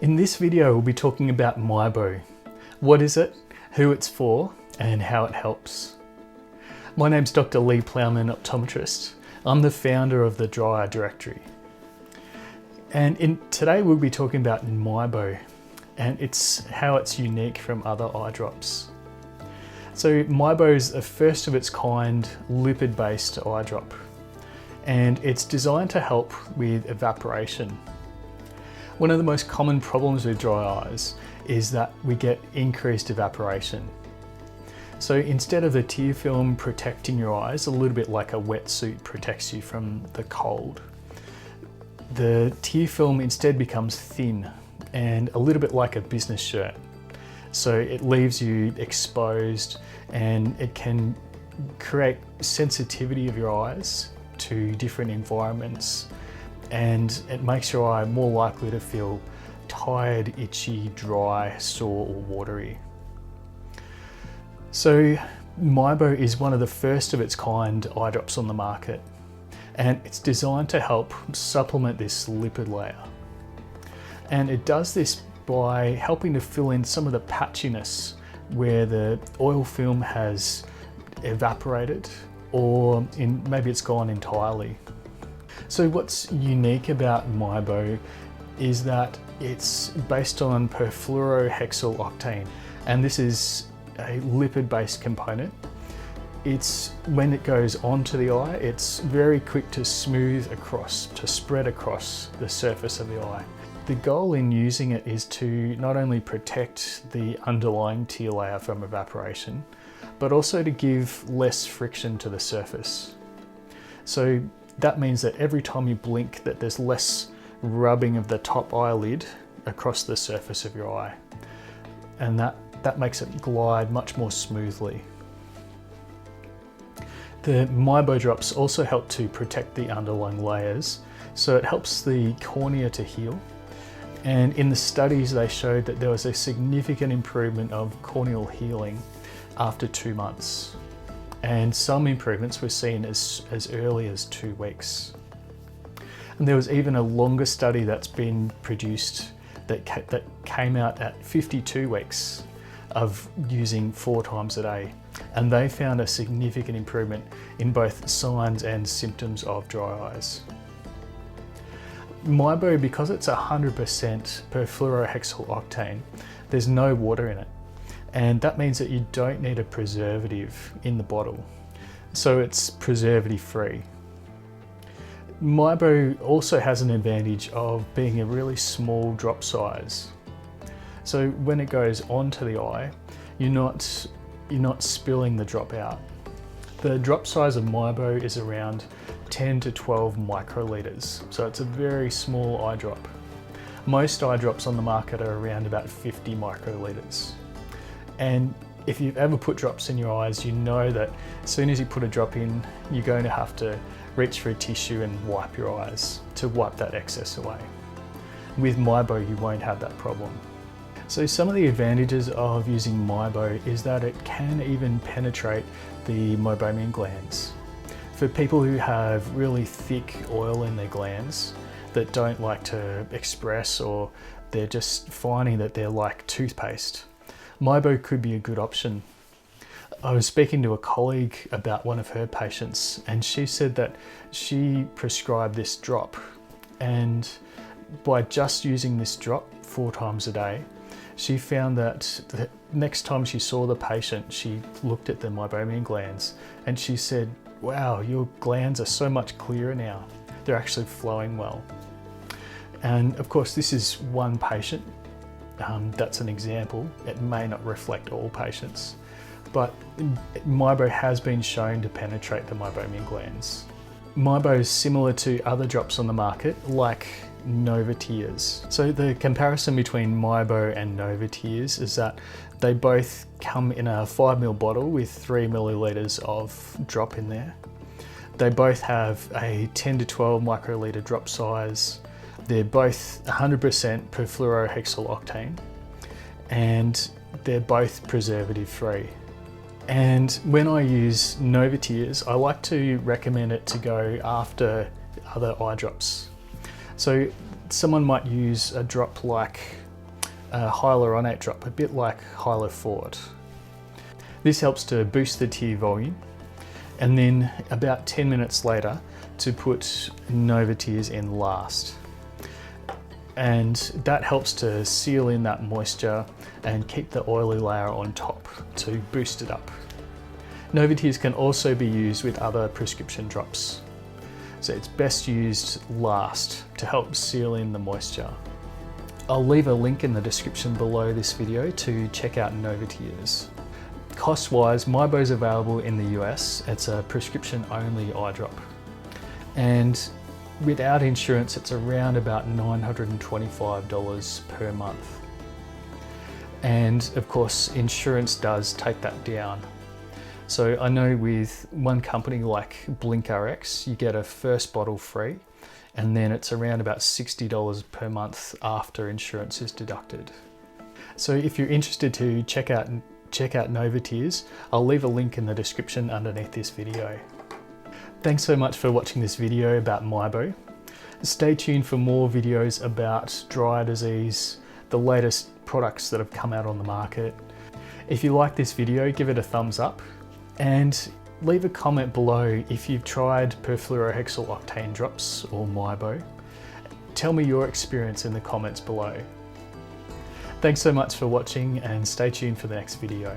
In this video, we'll be talking about Miebo. What is it, who it's for, and how it helps. My name's Dr Leigh Plowman, Optometrist. I'm the founder of the Dry Eye Directory. And today we'll be talking about Miebo and how it's unique from other eye drops. So Miebo is a first of its kind lipid-based eye drop, and it's designed to help with evaporation. One of the most common problems with dry eyes is that we get increased evaporation. So instead of the tear film protecting your eyes, a little bit like a wetsuit protects you from the cold, the tear film instead becomes thin and a little bit like a business shirt. So it leaves you exposed, and it can create sensitivity of your eyes to different environments, and it makes your eye more likely to feel tired, itchy, dry, sore or watery. So Miebo is one of the first of its kind eye drops on the market, and it's designed to help supplement this lipid layer. And it does this by helping to fill in some of the patchiness where the oil film has evaporated, or maybe it's gone entirely. So what's unique about Miebo is that it's based on perfluorohexyloctane, and this is a lipid-based component. When it goes onto the eye, it's very quick to smooth across, to spread across the surface of the eye. The goal in using it is to not only protect the underlying tear layer from evaporation, but also to give less friction to the surface. So that means that every time you blink, that there's less rubbing of the top eyelid across the surface of your eye. And that makes it glide much more smoothly. The Miebo drops also help to protect the underlying layers, so it helps the cornea to heal. And in the studies, they showed that there was a significant improvement of corneal healing after 2 months. And some improvements were seen as early as 2 weeks. And there was even a longer study that's been produced that came out at 52 weeks of using 4 times a day. And they found a significant improvement in both signs and symptoms of dry eyes. Miebo, because it's 100% perfluorohexyloctane, there's no water in it. And that means that you don't need a preservative in the bottle. So it's preservative free. Miebo also has an advantage of being a really small drop size. So when it goes onto the eye, you're not spilling the drop out. The drop size of Miebo is around 10 to 12 microliters. So it's a very small eye drop. Most eye drops on the market are around about 50 microliters. And if you've ever put drops in your eyes, you know that as soon as you put a drop in, you're going to have to reach for a tissue and wipe your eyes to wipe that excess away. With Miebo, you won't have that problem. So some of the advantages of using Miebo is that it can even penetrate the Meibomian glands. For people who have really thick oil in their glands that don't like to express, or they're just finding that they're like toothpaste, Miebo could be a good option. I was speaking to a colleague about one of her patients, and she said that she prescribed this drop, and by just using this drop 4 times a day, she found that the next time she saw the patient, she looked at the Meibomian glands and she said, "Wow, your glands are so much clearer now. They're actually flowing well." And of course, this is one patient. That's an example. It may not reflect all patients, but Miebo has been shown to penetrate the Meibomian glands. Miebo is similar to other drops on the market, like Novatears. So the comparison between Miebo and Novatears is that they both come in a 5ml bottle with 3 milliliters of drop in there. They both have a 10 to 12 microliter drop size. They're both 100% perfluorohexyloctane, and they're both preservative free. And when I use Novatears, I like to recommend it to go after other eye drops. So someone might use a drop like a hyaluronate drop, a bit like Hyalofort. This helps to boost the tear volume, and then about 10 minutes later to put Novatears in last. And that helps to seal in that moisture and keep the oily layer on top to boost it up. Novatears can also be used with other prescription drops, so it's best used last to help seal in the moisture. I'll leave a link in the description below this video to check out Novatears. Cost-wise, Miebo is available in the US. It's a prescription-only eye drop. And without insurance, it's around about $925 per month. And of course, insurance does take that down. So I know with one company like BlinkRx, you get a first bottle free, and then it's around about $60 per month after insurance is deducted. So if you're interested to check out Novatears, I'll leave a link in the description underneath this video. Thanks so much for watching this video about Miebo. Stay tuned for more videos about dry eye disease, the latest products that have come out on the market. If you like this video, give it a thumbs up and leave a comment below if you've tried perfluorohexyl octane drops or Miebo. Tell me your experience in the comments below. Thanks so much for watching and stay tuned for the next video.